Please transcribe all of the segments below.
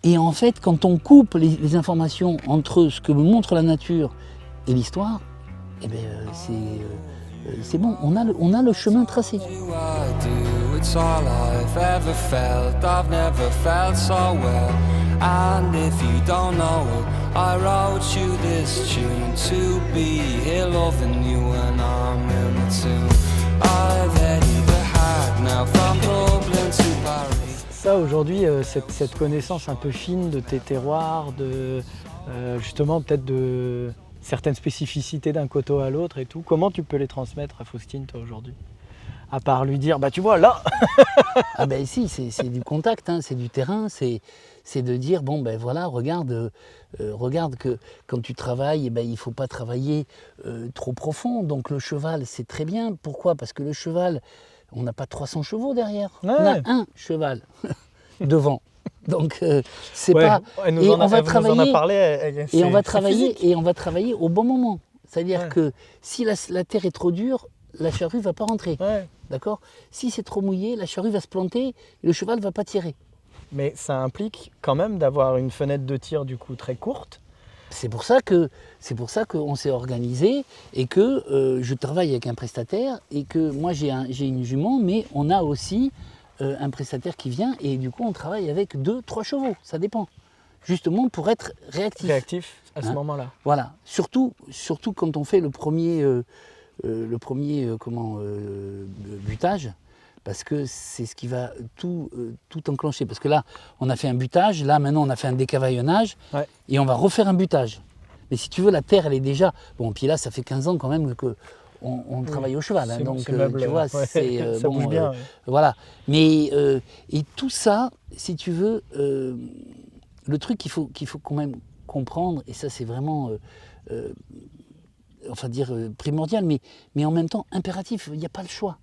Et en fait, quand on coupe les informations entre ce que me montre la nature et l'histoire, eh ben, c'est bon, on a le chemin tracé. It's all I've ever felt. I've never felt so well. And if you don't know it, I wrote you this tune to be here loving you when I'm in the tune. I've headed the hack now from Dublin to Paris. Ça aujourd'hui, cette connaissance un peu fine de tes terroirs, de justement peut-être de certaines spécificités d'un coteau à l'autre et tout, comment tu peux les transmettre à Faustine toi aujourd'hui? À part lui dire, bah tu vois là. Ah ben si, c'est du contact, hein, c'est du terrain, c'est de dire, bon ben voilà, regarde que quand tu travailles, eh ben, il ne faut pas travailler trop profond. Donc le cheval, c'est très bien. Pourquoi? Parce que le cheval, on n'a pas 300 chevaux derrière. Ouais. On a un cheval devant. Donc c'est Ouais, pas. elle nous Et en a, on va elle nous en a travailler. parlé. Et on va c'est travailler physique. et on va travailler au bon moment. C'est-à-dire Ouais. que si la terre est trop dure, la charrue va pas rentrer. Ouais. D'accord? Si c'est trop mouillé, la charrue va se planter et le cheval va pas tirer. Mais ça implique quand même d'avoir une fenêtre de tir du coup très courte. C'est pour ça qu'on s'est organisé et que je travaille avec un prestataire et que moi j'ai une jument, mais on a aussi un prestataire qui vient et du coup on travaille avec 2-3 chevaux, ça dépend. Justement pour être réactif. Réactif à ce Hein? moment-là. Voilà, surtout quand on fait le premier butage, parce que c'est ce qui va tout enclencher. Parce que là, on a fait un butage, là maintenant on a fait un décavaillonnage, Ouais. et on va refaire un butage. Mais si tu veux, la terre, elle est déjà... Bon, puis là, ça fait 15 ans quand même qu'on travaille au cheval. Hein, donc, meuble, tu vois, ouais. c'est... Ça bouge bien. Ouais. Voilà. Mais, et tout ça, si tu veux, le truc qu'il faut quand même comprendre, et ça c'est vraiment... primordial, mais en même temps impératif, il n'y a pas le choix.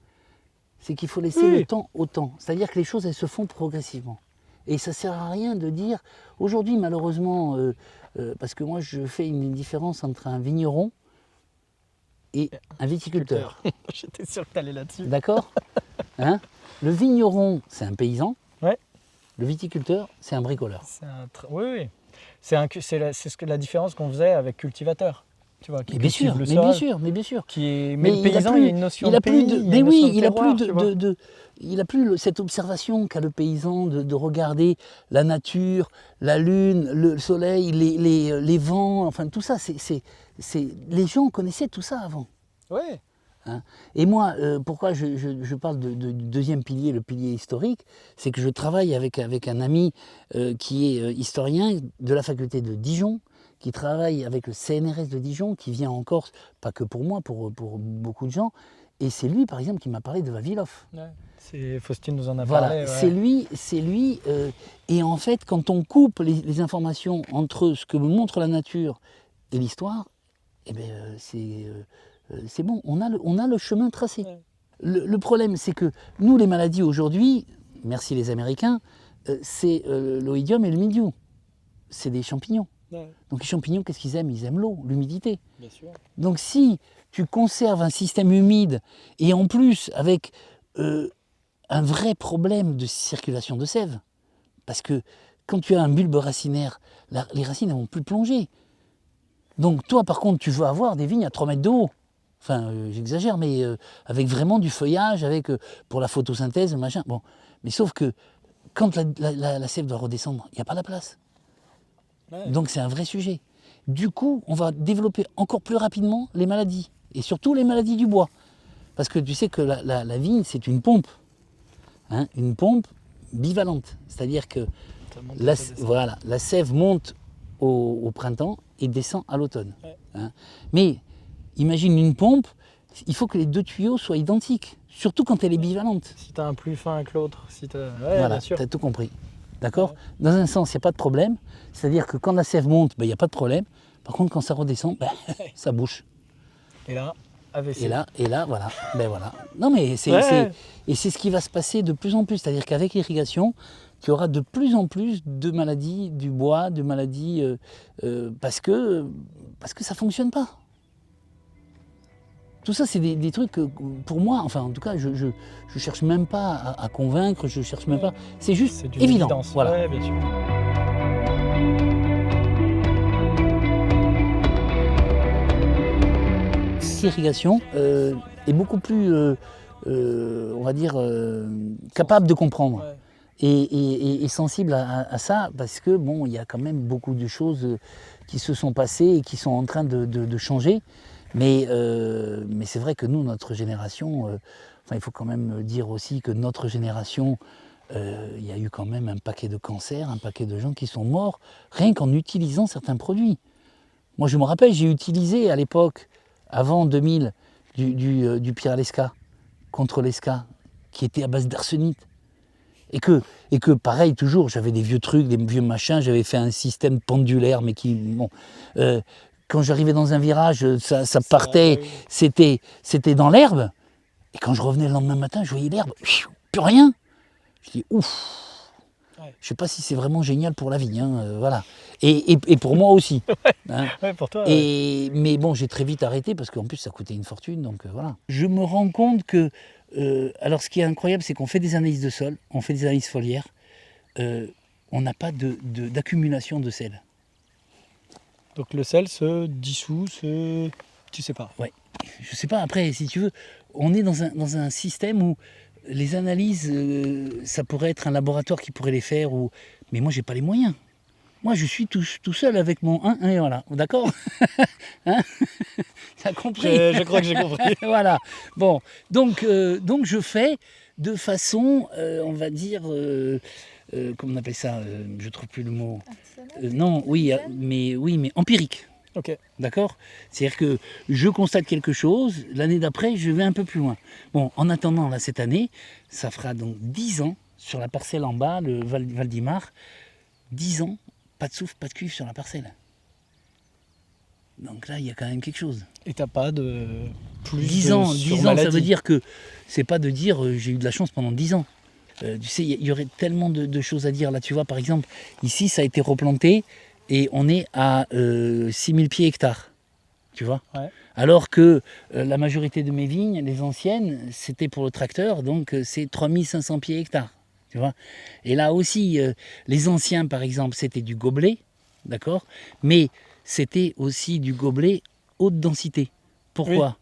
C'est qu'il faut laisser le temps au temps. C'est-à-dire que les choses, elles se font progressivement. Et ça ne sert à rien de dire, aujourd'hui malheureusement, parce que moi je fais une différence entre un vigneron et un viticulteur. J'étais sûr que tu allais là-dessus. D'accord? Hein? Le vigneron, c'est un paysan. Ouais. Le viticulteur, c'est un bricoleur. Oui, oui. C'est la différence qu'on faisait avec cultivateur. Tu vois, qui Mais bien sûr, cultive le mais sol, bien sûr, mais bien sûr. Mais le paysan, il y a une notion de pays, il a plus cette observation qu'a le paysan de regarder la nature, la lune, le soleil, les vents, enfin tout ça. Les gens connaissaient tout ça avant. Ouais. Hein. Et moi, pourquoi je parle du deuxième pilier, le pilier historique, c'est que je travaille avec un ami qui est historien de la faculté de Dijon, qui travaille avec le CNRS de Dijon, qui vient en Corse, pas que pour moi, pour beaucoup de gens. Et c'est lui, par exemple, qui m'a parlé de Vavilov. Ouais. Faustine nous en a voilà, parlé. Ouais. C'est lui. Et en fait, quand on coupe les informations entre ce que me montre la nature et l'histoire, eh ben, c'est bon, on a le chemin tracé. Ouais. Le problème, c'est que nous, les maladies aujourd'hui, merci les Américains, c'est l'oïdium et le mildiou. C'est des champignons. Ouais. Donc les champignons, qu'est-ce qu'ils aiment? Ils aiment l'eau, l'humidité. Bien sûr. Donc si tu conserves un système humide et en plus avec un vrai problème de circulation de sève, parce que quand tu as un bulbe racinaire, les racines ne vont plus plonger. Donc toi par contre tu veux avoir des vignes à 3 mètres de haut. Enfin j'exagère, mais avec vraiment du feuillage, pour la photosynthèse, machin. Bon, mais sauf que quand la sève doit redescendre, il n'y a pas la place. Ouais. Donc c'est un vrai sujet. Du coup, on va développer encore plus rapidement les maladies, et surtout les maladies du bois. Parce que tu sais que la vigne, c'est une pompe. Hein, une pompe bivalente. C'est-à-dire que la sève monte au printemps et descend à l'automne. Ouais. Hein. Mais imagine une pompe, il faut que les deux tuyaux soient identiques, surtout quand elle est bivalente. Si tu as un plus fin que l'autre, voilà, tu as tout compris. D'accord? Ouais. Dans un sens, il n'y a pas de problème. C'est-à-dire que quand la sève monte, il n'y a pas de problème. Par contre, quand ça redescend, ça bouche. Et là, AVC. Et là, voilà. Voilà. Non, mais c'est ce qui va se passer de plus en plus. C'est-à-dire qu'avec l'irrigation, tu auras de plus en plus de maladies du bois, de maladies parce que ça ne fonctionne pas. Tout ça, c'est des trucs que, pour moi, enfin, en tout cas, je ne cherche même pas à convaincre, je cherche même pas. C'est juste évident. Voilà. Ouais, bien sûr. service irrigation est beaucoup plus, on va dire, capable de comprendre. Ouais. Et sensible à ça, parce que bon, il y a quand même beaucoup de choses qui se sont passées et qui sont en train de changer. Mais c'est vrai que nous, notre génération, enfin, il faut quand même dire aussi que notre génération, il y a eu quand même un paquet de cancers, un paquet de gens qui sont morts, rien qu'en utilisant certains produits. Moi, je me rappelle, j'ai utilisé à l'époque, avant 2000, du Pyralesca contre l'Esca, qui était à base d'arsénite. Et que pareil, toujours, j'avais des vieux trucs, des vieux machins, j'avais fait un système pendulaire, mais qui, bon, quand j'arrivais dans un virage, ça partait, oui. c'était dans l'herbe, et quand je revenais le lendemain matin, je voyais l'herbe, plus rien. Je dis, ouf, Ouais. je sais pas si c'est vraiment génial pour la vie, hein, voilà. Et pour moi aussi. Hein. Ouais, pour toi. Ouais. Mais bon, j'ai très vite arrêté, parce qu'en plus, ça coûtait une fortune, donc voilà. Je me rends compte que alors ce qui est incroyable, c'est qu'on fait des analyses de sol, on fait des analyses foliaires, on n'a pas d'accumulation de sel. Donc le sel se dissout, tu sais pas. Ouais, je sais pas, après, si tu veux, on est dans un système où les analyses, ça pourrait être un laboratoire qui pourrait les faire, mais moi, j'ai pas les moyens. Moi, je suis tout seul avec mon 1, et voilà, d'accord. Hein. T'as compris? Je crois que j'ai compris. Voilà. Bon, donc je fais de façon, on va dire, comment on appelle ça, je trouve plus le mot. Non, oui, mais empirique. Ok. D'accord? C'est-à-dire que je constate quelque chose, l'année d'après, je vais un peu plus loin. Bon, en attendant, là, cette année, ça fera donc 10 ans sur la parcelle en bas, le Val-d'Imar, 10 ans, pas de soufre, pas de cuivre sur la parcelle. Donc là, il y a quand même quelque chose. Et t'as pas de plus 10 de ans, 10 ans, ça surmaladie. veut dire que c'est pas de dire j'ai eu de la chance pendant 10 ans. Tu sais, il y aurait tellement de choses à dire. Là, tu vois, par exemple, ici, ça a été replanté et on est à 6000 pieds hectares. Tu vois? Ouais. Alors que la majorité de mes vignes, les anciennes, c'était pour le tracteur, donc c'est 3500 pieds hectares. Tu vois? Et là aussi, les anciens, par exemple, c'était du gobelet, d'accord? Mais c'était aussi du gobelet haute densité. Pourquoi? Oui.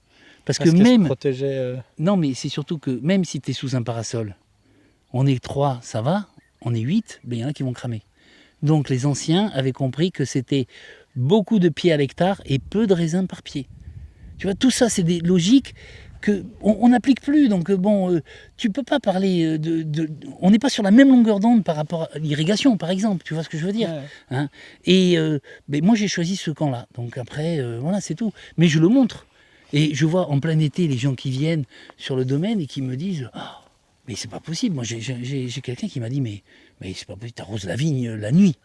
Parce que Parce qu'elle se même... protégeait. Non, mais c'est surtout que même si tu es sous un parasol, on est 3, ça va, on est 8, ben, il y en a qui vont cramer. Donc les anciens avaient compris que c'était beaucoup de pieds à l'hectare et peu de raisins par pied. Tu vois, tout ça, c'est des logiques qu'on n'applique plus. Donc bon, tu peux pas parler on n'est pas sur la même longueur d'onde par rapport à l'irrigation, par exemple. Tu vois ce que je veux dire? Ouais. Hein? Et ben, moi, j'ai choisi ce camp-là. Donc après, voilà, c'est tout. Mais je le montre. Et je vois en plein été les gens qui viennent sur le domaine et qui me disent oh, mais c'est pas possible. Moi, j'ai quelqu'un qui m'a dit mais c'est pas possible, t'arroses la vigne la nuit.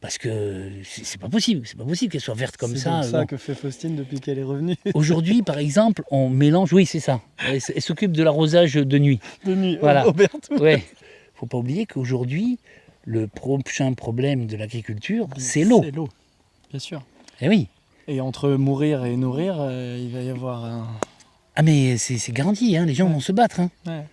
Parce que c'est pas possible qu'elle soit verte comme ça. C'est donc ça bon. que fait Faustine depuis qu'elle est revenue. Aujourd'hui, par exemple, on mélange, oui, c'est ça. Elle s'occupe de l'arrosage de nuit. De nuit, Voilà. Roberto. Ouais. Faut pas oublier qu'aujourd'hui, le prochain problème de l'agriculture, c'est l'eau. C'est l'eau, bien sûr. Eh oui. Et entre mourir et nourrir, il va y avoir un... Ah mais c'est garanti, hein, les gens Ouais. vont se battre. Hein. Ouais.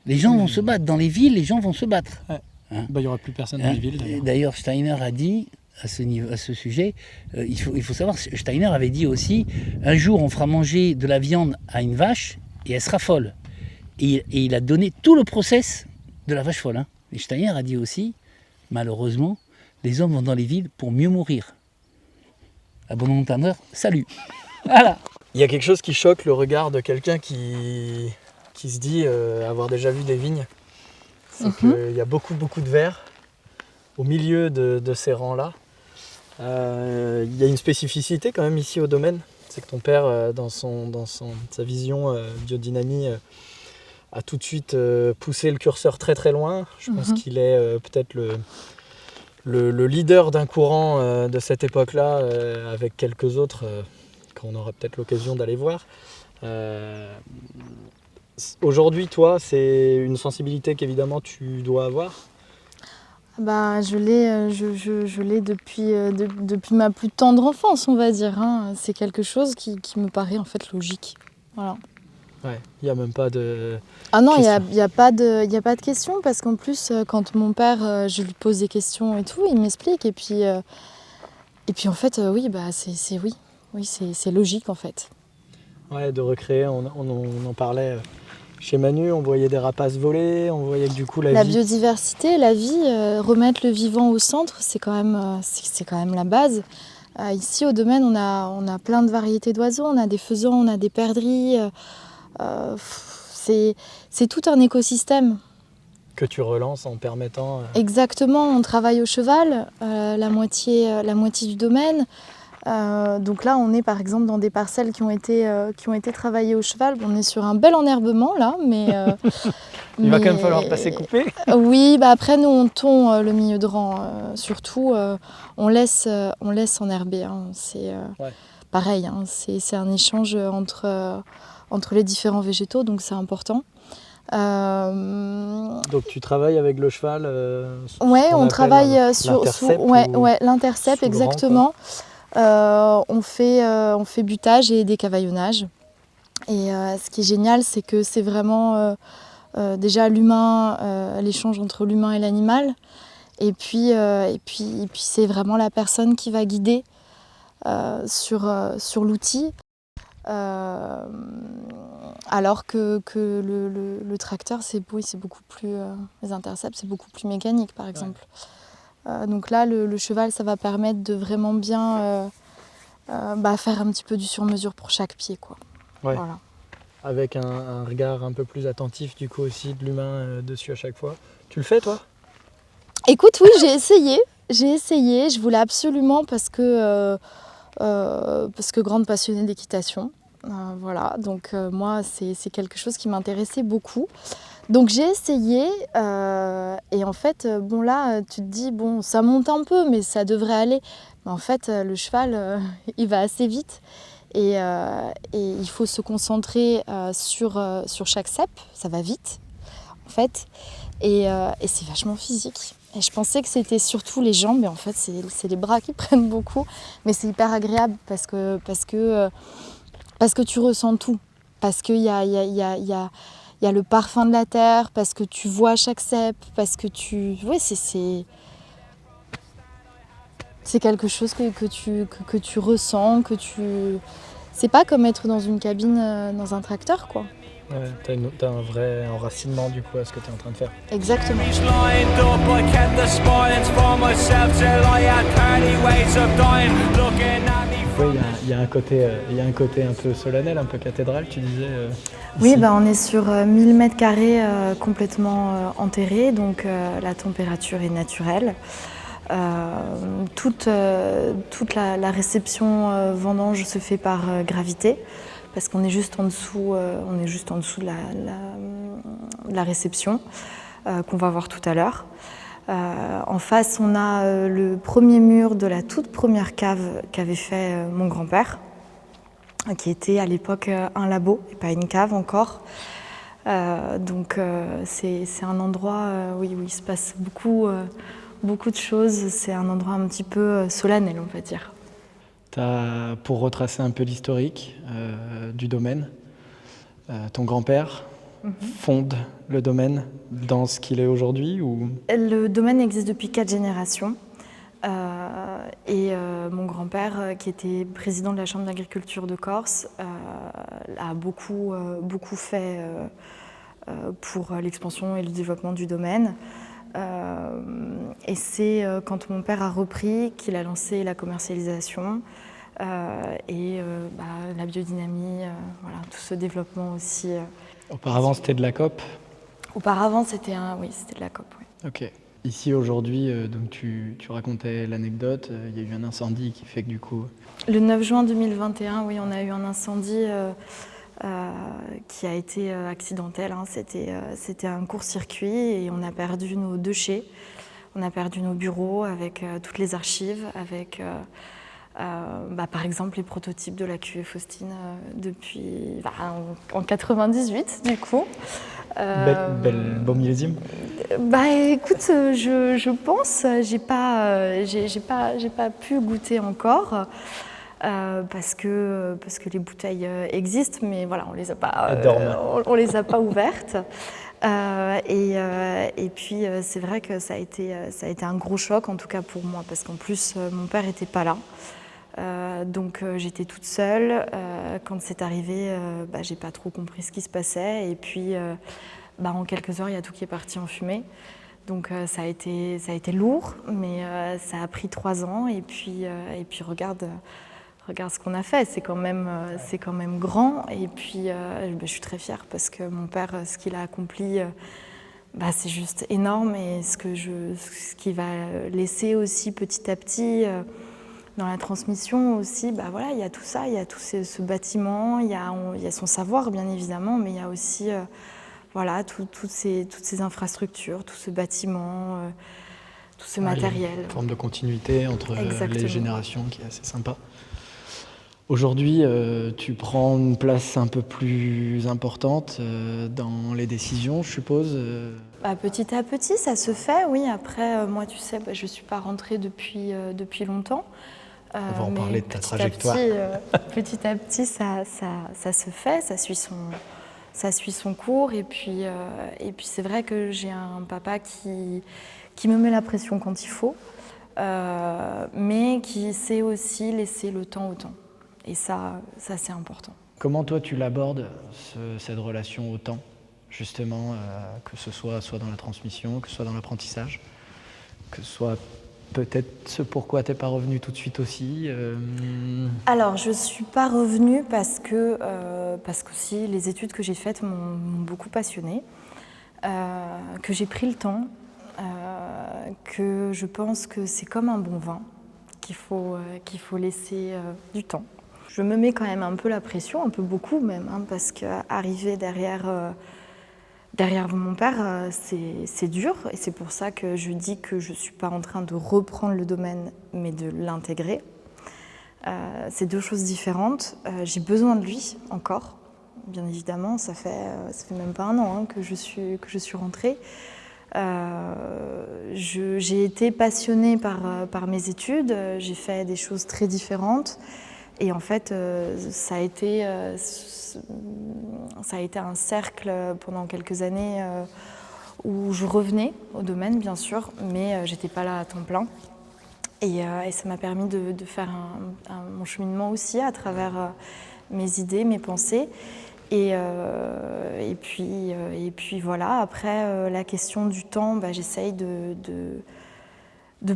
Les gens vont se battre. Dans les villes, les gens vont se battre. Bah, il n'y aura plus personne dans Hein. les villes, d'ailleurs. D'ailleurs, Steiner a dit, à ce sujet, il faut savoir, Steiner avait dit aussi, un jour on fera manger de la viande à une vache et elle sera folle. Et il a donné tout le process de la vache folle. Hein. Et Steiner a dit aussi, malheureusement, les hommes vont dans les villes pour mieux mourir. À bon entendeur, salut. Voilà. Il y a quelque chose qui choque le regard de quelqu'un qui se dit avoir déjà vu des vignes. C'est qu'il y a beaucoup de verre au milieu de ces rangs-là. Il y a une spécificité quand même ici au domaine. C'est que ton père, dans sa vision biodynamie, a tout de suite poussé le curseur très très loin. Je pense qu'il est peut-être le leader d'un courant de cette époque-là, avec quelques autres qu'on aura peut-être l'occasion d'aller voir. Aujourd'hui, toi, c'est une sensibilité qu'évidemment tu dois avoir. Bah, je l'ai depuis ma plus tendre enfance, on va dire. Hein. C'est quelque chose qui me paraît en fait logique. Voilà. Ouais, il n'y a même pas de... Ah non, il question. n'y a pas de question, parce qu'en plus, quand mon père, je lui pose des questions et tout, il m'explique. Et puis en fait, oui, bah, c'est logique en fait. Ouais, de recréer, on en parlait chez Manu, on voyait des rapaces voler, on voyait que du coup La vie... biodiversité, la vie, remettre le vivant au centre, c'est quand même la base. Ici au domaine, on a plein de variétés d'oiseaux, on a des faisans, on a des perdrix. C'est tout un écosystème. Que tu relances en permettant... Exactement, on travaille au cheval, la moitié du domaine. Donc là, on est par exemple dans des parcelles qui ont été travaillées au cheval. On est sur un bel enherbement là, mais... Il va quand même falloir passer couper. Oui, après nous on tond le milieu de rang. Surtout, on laisse enherber. Hein. C'est pareil, hein. C'est un échange entre les différents végétaux, donc c'est important. Donc tu travailles avec le cheval Ouais, on travaille sur l'intercept, exactement. On fait butage et décavaillonnage. Et ce qui est génial, c'est que c'est vraiment déjà l'échange entre l'humain et l'animal. Et puis c'est vraiment la personne qui va guider sur l'outil. Alors que le tracteur, c'est beaucoup plus... les intercepts, c'est beaucoup plus mécanique, par exemple. Donc là, le cheval, ça va permettre de vraiment bien faire un petit peu du sur-mesure pour chaque pied, quoi. Ouais. Voilà. Avec un regard un peu plus attentif, du coup, aussi, de l'humain dessus à chaque fois. Tu le fais, toi ? Écoute, oui, j'ai essayé. Je voulais absolument parce que grande passionnée d'équitation. Voilà, donc moi, c'est quelque chose qui m'intéressait beaucoup. Donc j'ai essayé et en fait, bon là, tu te dis, bon, ça monte un peu, mais ça devrait aller. Mais en fait, le cheval, il va assez vite et il faut se concentrer sur chaque cep, ça va vite en fait, et c'est vachement physique. Et je pensais que c'était surtout les jambes, mais en fait, c'est les bras qui prennent beaucoup. Mais c'est hyper agréable parce que tu ressens tout, parce qu'il y a le parfum de la terre, parce que tu vois chaque cep, parce que c'est quelque chose que tu ressens, c'est pas comme être dans une cabine dans un tracteur, quoi. Ouais, t'as un vrai enracinement du coup à ce que tu es en train de faire. Exactement. Oui, il y a un côté un peu solennel, un peu cathédrale, tu disais. Oui, on est sur 1000 mètres carrés complètement enterrés, donc la température est naturelle. Toute la réception vendange se fait par gravité, parce qu'on est juste en dessous, de la réception qu'on va voir tout à l'heure. En face, on a le premier mur de la toute première cave qu'avait fait mon grand-père, qui était à l'époque un labo et pas une cave encore. Donc c'est un endroit où il se passe beaucoup de choses. C'est un endroit un petit peu solennel, on va dire. Pour retracer un peu l'historique du domaine, ton grand-père fonde le domaine dans ce qu'il est aujourd'hui ou... Le domaine existe depuis 4 générations. Et mon grand-père, qui était président de la Chambre d'agriculture de Corse, a beaucoup fait pour l'expansion et le développement du domaine. Et c'est quand mon père a repris qu'il a lancé la commercialisation et la biodynamie, tout ce développement aussi. Auparavant, c'était de la COP ? Auparavant, c'était de la COP, oui. Ok. Ici, aujourd'hui, donc tu racontais l'anecdote, il y a eu un incendie qui fait que du coup... Le 9 juin 2021, oui, on a eu un incendie qui a été accidentel. Hein. C'était un court-circuit et on a perdu nos 2 chais. On a perdu nos bureaux avec toutes les archives, avec par exemple les prototypes de la cuvée Faustine depuis en 98 du coup. Beau millésime. Écoute, je pense, j'ai pas pu goûter encore. Parce que les bouteilles existent, mais voilà, on les a pas ouvertes. Et puis c'est vrai que ça a été un gros choc, en tout cas pour moi, parce qu'en plus mon père était pas là. Donc j'étais toute seule. Quand c'est arrivé, j'ai pas trop compris ce qui se passait. Et puis en quelques heures, il y a tout qui est parti en fumée. Donc ça a été lourd, mais ça a pris 3 ans. Et puis regarde ce qu'on a fait. C'est quand même grand. Et puis je suis très fière parce que mon père, ce qu'il a accompli, c'est juste énorme. Et ce qu'il va laisser aussi petit à petit dans la transmission aussi, il y a tout ça, il y a tout ce bâtiment, il y a son savoir bien évidemment, mais il y a aussi toutes ces infrastructures, tout ce bâtiment, tout ce matériel. Une forme de continuité entre Exactement. les générations qui est assez sympa. Aujourd'hui, tu prends une place un peu plus importante dans les décisions, je suppose. Petit à petit, ça se fait, oui. Après, moi, tu sais, je ne suis pas rentrée depuis longtemps. On va en parler de ta trajectoire. Petit à petit, ça se fait, ça suit son cours. Et puis c'est vrai que j'ai un papa qui me met la pression quand il faut, mais qui sait aussi laisser le temps au temps. Et ça c'est important. Comment toi tu l'abordes, cette relation au temps, justement, que ce soit dans la transmission, que ce soit dans l'apprentissage, que ce soit peut-être ce pourquoi tu n'es pas revenue tout de suite aussi Alors, je ne suis pas revenue parce que aussi les études que j'ai faites m'ont beaucoup passionnée, que j'ai pris le temps, que je pense que c'est comme un bon vin, qu'il faut laisser du temps. Je me mets quand même un peu la pression, un peu beaucoup même, parce qu'arriver derrière mon père, c'est dur. Et c'est pour ça que je dis que je ne suis pas en train de reprendre le domaine, mais de l'intégrer. C'est 2 choses différentes. J'ai besoin de lui encore, bien évidemment. Ça fait même pas 1 an que je suis rentrée. J'ai été passionnée par mes études. J'ai fait des choses très différentes. Et en fait, ça a été un cercle pendant quelques années où je revenais au domaine, bien sûr, mais j'étais pas là à temps plein. Et ça m'a permis de faire mon cheminement aussi à travers mes idées, mes pensées. Et puis voilà, après la question du temps, j'essaye de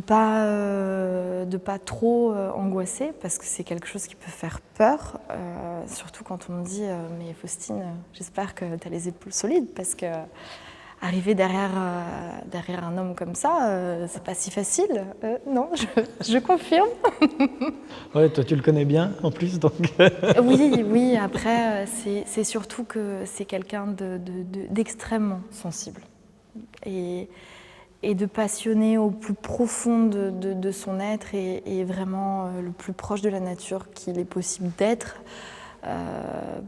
pas trop angoisser parce que c'est quelque chose qui peut faire peur, surtout quand on me dit mais Faustine, j'espère que tu as les épaules solides parce que arriver derrière un homme comme ça, c'est pas si facile. Non, je confirme. Ouais, toi tu le connais bien en plus, donc. Oui, après c'est surtout que c'est quelqu'un d'extrêmement sensible et de passionné au plus profond de son être et vraiment le plus proche de la nature qu'il est possible d'être.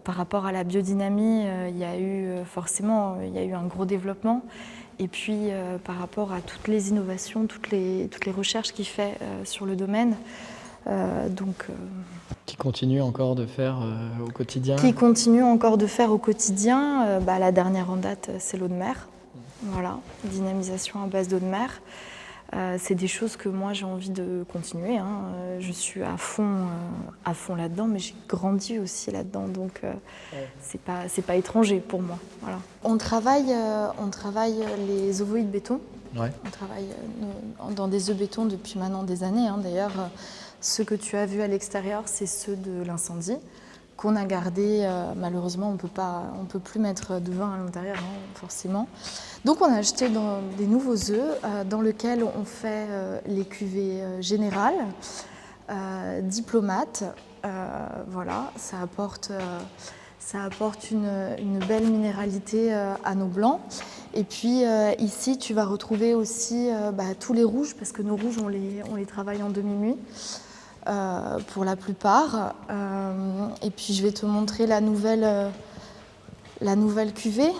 Par rapport à la biodynamie, il y a eu un gros développement. Et puis par rapport à toutes les innovations, toutes les recherches qu'il fait sur le domaine. Qui continue encore de faire au quotidien. Qui continue encore de faire au quotidien. La dernière en date, c'est l'eau de mer. Voilà, dynamisation à base d'eau de mer. C'est des choses que moi j'ai envie de continuer. Je suis à fond là-dedans, mais j'ai grandi aussi là-dedans, donc c'est pas étranger pour moi. Voilà. On travaille les ovoïdes béton. Ouais. On travaille dans des œufs béton depuis maintenant des années. D'ailleurs, ceux que tu as vus à l'extérieur, c'est ceux de l'incendie qu'on a gardés. Malheureusement, on peut plus mettre de vin à l'intérieur, forcément. Donc on a acheté des nouveaux œufs dans lesquels on fait les cuvées générales, diplomates. Voilà, ça apporte une belle minéralité à nos blancs. Et puis ici, tu vas retrouver aussi tous les rouges, parce que nos rouges, on les travaille en demi-muit. Pour la plupart. Et puis je vais te montrer la nouvelle cuvée.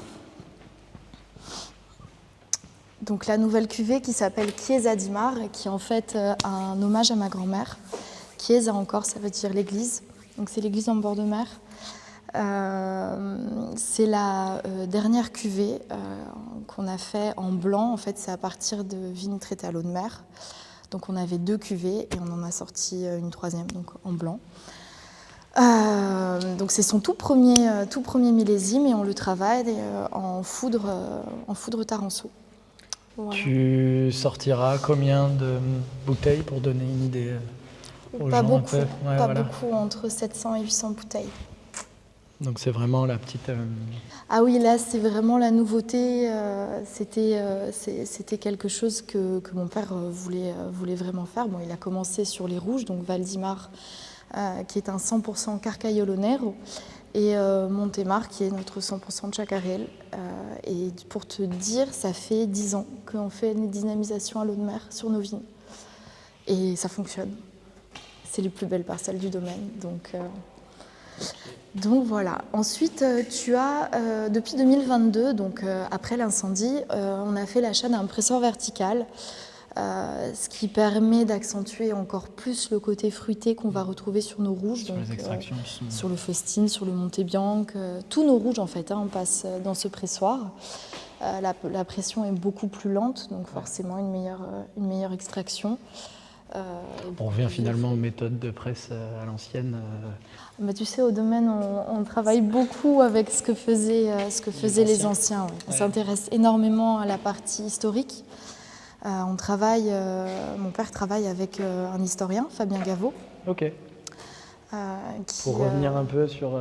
Donc la nouvelle cuvée qui s'appelle Chiesa di Mar, qui est en fait un hommage à ma grand-mère. Chiesa encore, ça veut dire l'église. Donc c'est l'église en bord de mer. C'est la dernière cuvée qu'on a fait en blanc. En fait, c'est à partir de vignes traitées à l'eau de mer. Donc on avait 2 cuvées et on en a sorti une 3e, donc en blanc. Donc c'est son tout premier millésime et on le travaille en foudre Taranceau. Voilà. Tu sortiras combien de bouteilles pour donner une idée aux Pas gens beaucoup, un peu pas beaucoup, entre 700 et 800 bouteilles. Donc c'est vraiment la petite... Ah oui, là c'est vraiment la nouveauté. C'était quelque chose que mon père voulait vraiment faire. Bon, il a commencé sur les rouges, donc Valdimar, qui est un 100% Carcagnolo Nero, et Montemar, qui est notre 100% Chacarel. Et pour te dire, ça fait 10 ans qu'on fait une dynamisation à l'eau de mer sur nos vignes. Et ça fonctionne. C'est les plus belles parcelles du domaine. Donc voilà. Ensuite, tu as, depuis 2022, donc après l'incendie, on a fait l'achat d'un presseur vertical, ce qui permet d'accentuer encore plus le côté fruité qu'on va retrouver sur nos rouges. Sur donc, les extractions qui sont... sur le Faustine, sur le Montebianc, tous nos rouges en fait, on passe dans ce pressoir. La pression est beaucoup plus lente, donc forcément une meilleure extraction. On revient finalement aux méthodes de presse à l'ancienne. Bah, tu sais, au domaine, on travaille beaucoup avec ce que faisaient les anciens. Ouais. On s'intéresse énormément à la partie historique. Mon père travaille avec un historien, Fabien Gaveau. Ok. Qui, Pour revenir un peu sur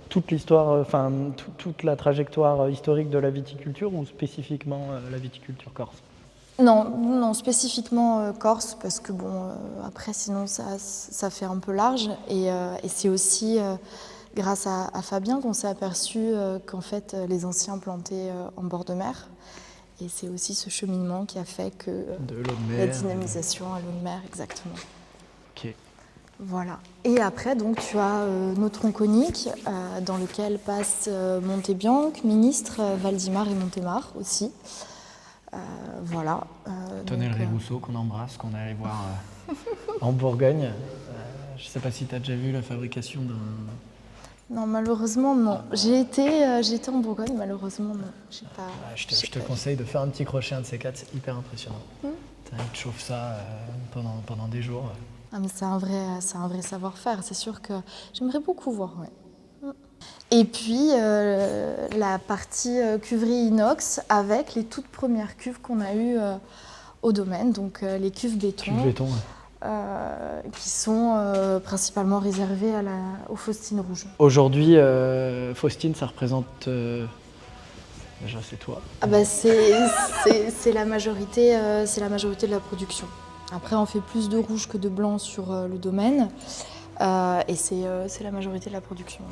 toute l'histoire, toute la trajectoire historique de la viticulture ou spécifiquement la viticulture corse? Non, spécifiquement Corse, parce que après sinon ça fait un peu large. Et c'est aussi grâce à Fabien qu'on s'est aperçu qu'en fait les anciens plantaient en bord de mer. Et c'est aussi ce cheminement qui a fait que de l'eau de mer, la dynamisation à l'eau de mer, exactement. Ok. Voilà. Et après, donc, tu as nos troncs coniques, dans lesquels passent Montebianc, Ministre, Valdimar et Montemar aussi. Voilà. Tonellerie Rousseau qu'on embrasse, qu'on est allé voir en Bourgogne. Je ne sais pas si tu as déjà vu la fabrication d'un... Non, malheureusement, non. J'ai été en Bourgogne, malheureusement, non. J'ai pas, je te conseille de faire un petit crochet, un de ces 4, c'est hyper impressionnant. Il te chauffe ça pendant des jours. Ah, mais c'est un vrai savoir-faire, c'est sûr que j'aimerais beaucoup voir. Ouais. Et puis, la partie cuverie inox avec les toutes premières cuves qu'on a eues au domaine, donc les cuves béton. Cuves béton, ouais. Qui sont principalement réservées aux Faustines rouges. Aujourd'hui, Faustine, ça représente... déjà, c'est toi. Ah bah c'est la majorité de la production. Après, on fait plus de rouge que de blanc sur le domaine, et c'est la majorité de la production.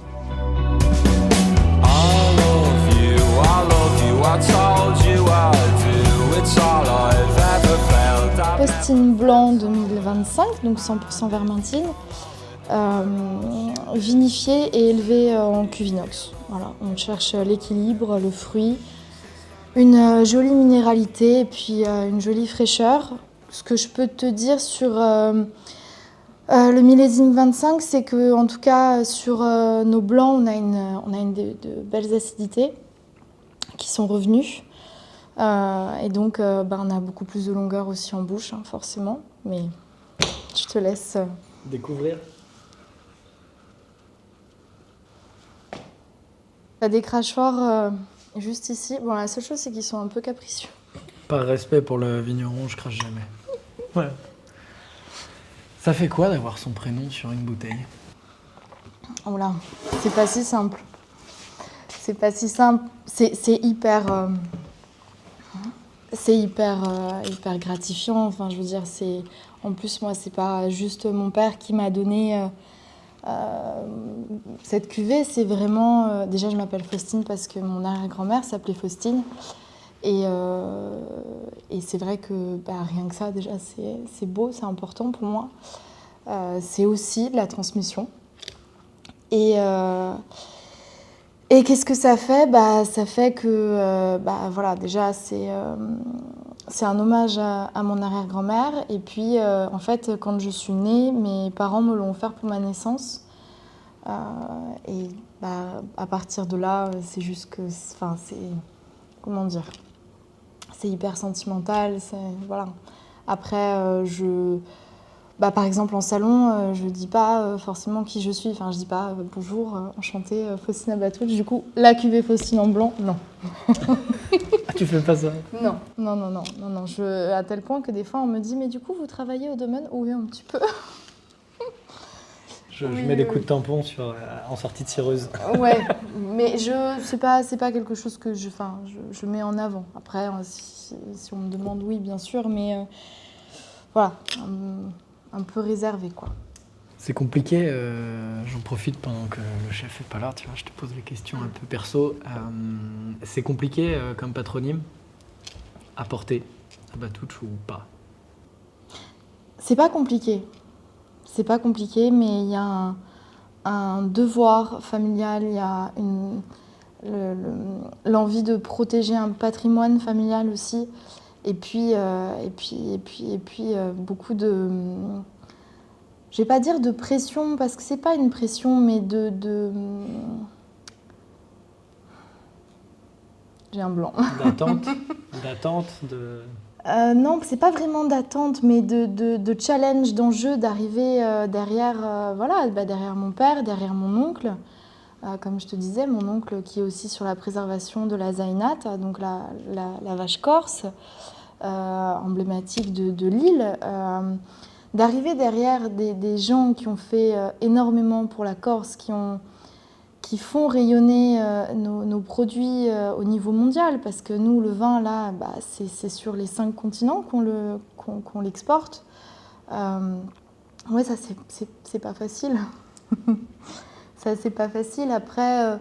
Faustine blanc 2025, donc 100% vermentine, vinifié et élevé en cuve inox. Voilà, on cherche l'équilibre, le fruit, une jolie minéralité et puis une jolie fraîcheur. Ce que je peux te dire sur le millésime 25, c'est que en tout cas sur nos blancs, on a de belles acidités qui sont revenues. Et donc on a beaucoup plus de longueur aussi en bouche, hein, forcément. Mais je te laisse découvrir. T'as des crachoirs juste ici. Bon, la seule chose, c'est qu'ils sont un peu capricieux. Par respect pour le vigneron, je crache jamais. Voilà. Ça fait quoi d'avoir son prénom sur une bouteille? Oh là, c'est pas si simple. C'est pas si simple. C'est hyper gratifiant. Enfin, je veux dire, en plus, moi, c'est pas juste mon père qui m'a donné cette cuvée. C'est vraiment... déjà, je m'appelle Faustine parce que mon arrière-grand-mère s'appelait Faustine. Et c'est vrai que rien que ça, déjà, c'est beau, c'est important pour moi. C'est aussi de la transmission. Et qu'est-ce que ça fait? Ça fait que, voilà, déjà, c'est un hommage à mon arrière-grand-mère. Et puis, en fait, quand je suis née, mes parents me l'ont offert pour ma naissance. Et à partir de là, c'est juste que... Enfin, c'est... Comment dire? C'est hyper sentimental, voilà. Après, par exemple, en salon, je dis pas forcément qui je suis. Enfin, je dis pas bonjour, enchantée, Faustine Abatouch. Du coup, la cuvée Faustine en blanc, non. Tu fais pas ça? Non. À tel point que des fois, on me dit, mais du coup, vous travaillez au domaine? Oui, un petit peu. Je mets des coups de tampon en sortie de cireuse. Ouais, mais c'est pas quelque chose que je mets en avant. Après, si on me demande, oui, bien sûr, mais voilà, un peu réservé, quoi. C'est compliqué, j'en profite pendant que le chef est pas là, tu vois, je te pose les questions un peu perso. C'est compliqué comme patronyme à porter, Abatouch ou pas? C'est pas compliqué. C'est pas compliqué, mais il y a un devoir familial, il y a l'envie de protéger un patrimoine familial aussi, et puis beaucoup de, je vais pas dire de pression parce que c'est pas une pression, mais j'ai un blanc. D'attente de... Non, c'est pas vraiment d'attente, mais de challenge, d'enjeu, d'arriver derrière mon père, derrière mon oncle. Comme je te disais, mon oncle qui est aussi sur la préservation de la Zainat, donc la vache corse, emblématique de l'île. D'arriver derrière des gens qui ont fait énormément pour la Corse, qui font rayonner nos produits au niveau mondial, parce que nous, le vin, là, c'est sur les 5 continents qu'on l'exporte. Ouais, ça, c'est pas facile. Ça, c'est pas facile. Après,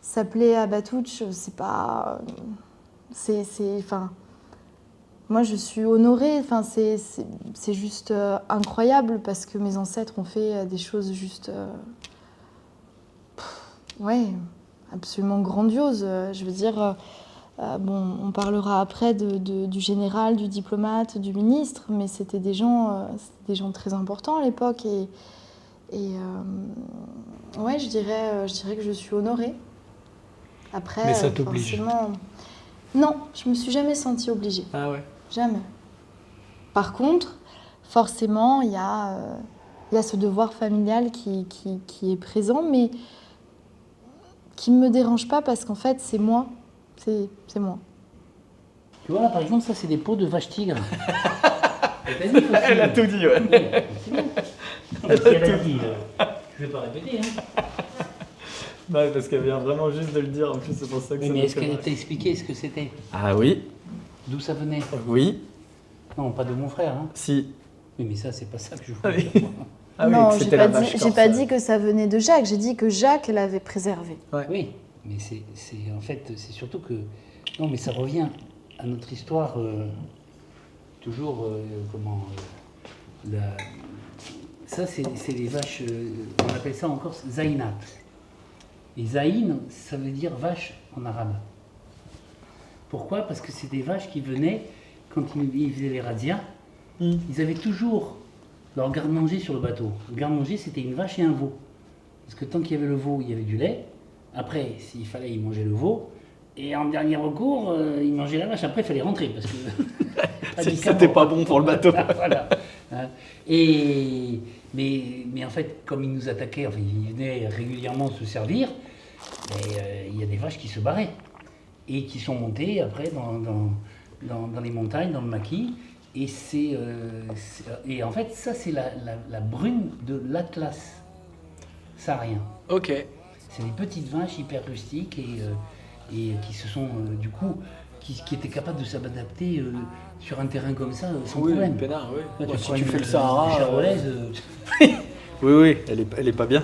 s'appeler Abatouch, c'est pas... moi, je suis honorée. Enfin, c'est juste incroyable, parce que mes ancêtres ont fait des choses juste... ouais, absolument grandiose. Je veux dire, on parlera après du général, du diplomate, du ministre, mais c'était des gens très importants à l'époque. Ouais, je dirais que je suis honorée. Après, mais ça t'oblige? Forcément... Non, je me suis jamais sentie obligée. Ah ouais? Jamais. Par contre, forcément, il y a ce devoir familial qui est présent, mais qui ne me dérange pas parce qu'en fait, c'est moi. C'est moi. Tu vois, là, par exemple, ça, c'est des peaux de vache tigre. Elle a tout dit, ouais. Si elle a dit, je vais pas répéter. Hein. Non, parce qu'elle vient vraiment juste de le dire, en plus, c'est pour ça que Oui, ça mais me est-ce fait qu'elle marrer. t'a expliqué ce que c'était? Ah oui? D'où ça venait? Oui. Non, pas de mon frère. Hein. Si. Oui, mais ça, c'est pas ça que je Ah voulais oui. dire. Ah oui, non, que c'était la vache j'ai corse. pas dit que ça venait de Jacques, j'ai dit que Jacques l'avait préservé. Ouais. Oui, mais en fait, c'est surtout que... Non, mais ça revient à notre histoire, toujours, ça, c'est les vaches, on appelle ça encore zainat. Et zaïn, ça veut dire vache en arabe. Pourquoi? Parce que c'est des vaches qui venaient, quand ils faisaient les razzias, ils avaient toujours leur garde-manger sur le bateau. Le garde-manger, c'était une vache et un veau. Parce que tant qu'il y avait le veau, il y avait du lait. Après, s'il fallait, ils mangeaient le veau. Et en dernier recours, ils mangeaient la vache. Après, il fallait rentrer. Parce que C'était pas bon pour le bateau. Voilà. Mais en fait, comme ils nous attaquaient, enfin, ils venaient régulièrement se servir, il y a des vaches qui se barraient. Et qui sont montées après dans les montagnes, dans le maquis. Et en fait, ça, c'est la brune de l'Atlas saharien. Ok. C'est des petites vaches hyper rustiques et qui se sont, du coup, qui étaient capables de s'adapter sur un terrain comme ça sans problème. Pénard, oui. Là, Ouais, si prends tu une- fais le Sahara. une charolaise, Oui, elle est pas bien.